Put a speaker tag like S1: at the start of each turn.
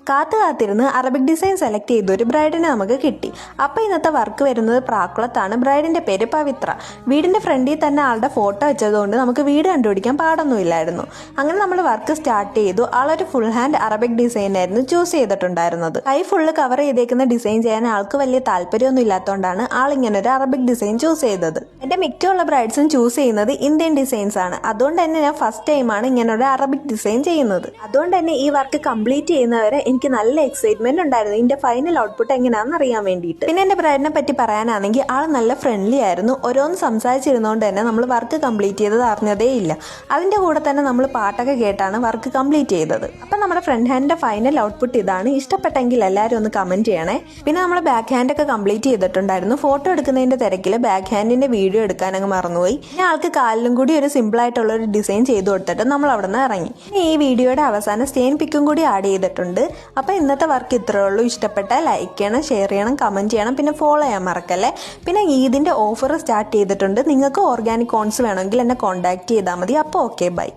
S1: കാത്തിരുന്ന് Arabic design select ചെയ്ത് ഒരു ബ്രൈഡിനെ നമുക്ക് കിട്ടി. അപ്പോൾ ഇന്നത്തെ വർക്ക് വരുന്നത് പ്രാക്കുളത്താണ്. ബ്രൈഡിൻ്റെ പേര് പവിത്ര. വീടിൻ്റെ ഫ്രണ്ടിൽ തന്നെ ആളുടെ ഫോട്ടോ വെച്ചതുകൊണ്ട് നമുക്ക് വീട് കണ്ടുപിടിക്കാൻ പാടൊന്നുമില്ലായിരുന്നു. അങ്ങനെ നമ്മൾ വർക്ക് സ്റ്റാർട്ട് ചെയ്തു. ആളൊരു ഫുൾ ഹാൻഡ് അറബിക് ഡിസൈൻ ആയിരുന്നു ചൂസ് ചെയ്തിട്ടുണ്ടായിരുന്നത്. കൈ ഫുള്ള് കവർ ചെയ്തേക്കുന്ന ഡിസൈൻ ചെയ്യാൻ ആൾക്ക് വലിയ താല്പര്യമൊന്നും ഇല്ലാത്തതുകൊണ്ടാണ് ആളിങ്ങനെ ഒരു അറബിക് ഡിസൈൻ ചൂസ് ചെയ്തത്. എൻ്റെ മിക്കുള്ള ബ്രൈഡ്സും ചൂസ് ചെയ്യുന്നത് ഇന്ത്യൻ ഡിസൈൻസ് ആണ്. അതുകൊണ്ട് തന്നെ ഞാൻ ഫസ്റ്റ് ടൈമാണ് ഇങ്ങനെ ഒരു അറബിക് ഡിസൈൻ ചെയ്യുന്നത്. അതുകൊണ്ട് തന്നെ ഈ വർക്ക് കംപ്ലീറ്റ് ചെയ്യുന്നവരെ എനിക്ക് നല്ല എക്സൈറ്റ്മെന്റ് ഉണ്ടായിരുന്നു ഇതിന്റെ ഫൈനൽ ഔട്ട്പുട്ട് എങ്ങനെയാണെന്ന് അറിയാൻ വേണ്ടിയിട്ട്. പിന്നെ എന്റെ ബ്രൈഡിനെ പറ്റി പറയാനാണെങ്കിൽ ആൾ നല്ല ഫ്രണ്ട്ലി ആയിരുന്നു. ഓരോന്ന് സംസാരിച്ചിരുന്നതുകൊണ്ട് തന്നെ നമ്മൾ വർക്ക് കംപ്ലീറ്റ് ചെയ്തത് അറിഞ്ഞതേ ഇല്ല. അതിന്റെ കൂടെ തന്നെ നമ്മൾ പാട്ടൊക്കെ കേട്ടാണ് വർക്ക് കംപ്ലീറ്റ് ചെയ്തത്. അപ്പം നമ്മുടെ ഫ്രണ്ട് ഹാൻഡിന്റെ ഫൈനൽ ഔട്ട്പുട്ട് ഇതാണ്. ഇഷ്ടപ്പെട്ടെങ്കിൽ എല്ലാവരും ഒന്ന് കമന്റ് ചെയ്യണേ. പിന്നെ നമ്മൾ ബാക്ക് ഹാൻഡ് ഒക്കെ കംപ്ലീറ്റ് ചെയ്തിട്ടുണ്ടായിരുന്നു. ഫോട്ടോ എടുക്കുന്നതിന്റെ തിരക്കിൽ ബാക്ക് ഹാൻഡിന്റെ വീഡിയോ എടുക്കാൻ അങ്ങ് മറന്നുപോയി. പിന്നെ ആൾക്ക് കാലിലും കൂടി ഒരു സിമ്പിൾ ആയിട്ടുള്ള ഒരു ഡിസൈൻ ചെയ്ത് കൊടുത്തിട്ട് നമ്മൾ അവിടെ നിന്ന് ഇറങ്ങി. ഈ വീഡിയോയുടെ അവസാനം സ്റ്റെയിൻ പിക്കും കൂടി ആഡ് ചെയ്തിട്ടുണ്ട്. അപ്പോൾ ഇന്നത്തെ വർക്ക് ഇത്രയേ ഉള്ളൂ. ഇഷ്ടപ്പെട്ടാൽ ലൈക്ക് ചെയ്യണം, ഷെയർ ചെയ്യണം, കമന്റ് ചെയ്യണം, പിന്നെ ഫോളോ ചെയ്യാൻ മറക്കല്ലേ. പിന്നെ ഈദിന്റെ ഓഫർ സ്റ്റാർട്ട് ചെയ്തിട്ടുണ്ട്. നിങ്ങൾക്ക് ഓർഗാനിക് കോൺസ് വേണമെങ്കിൽ എന്നെ കോൺടാക്ട് ചെയ്താൽ മതി. അപ്പോൾ ഓക്കെ, ബൈ.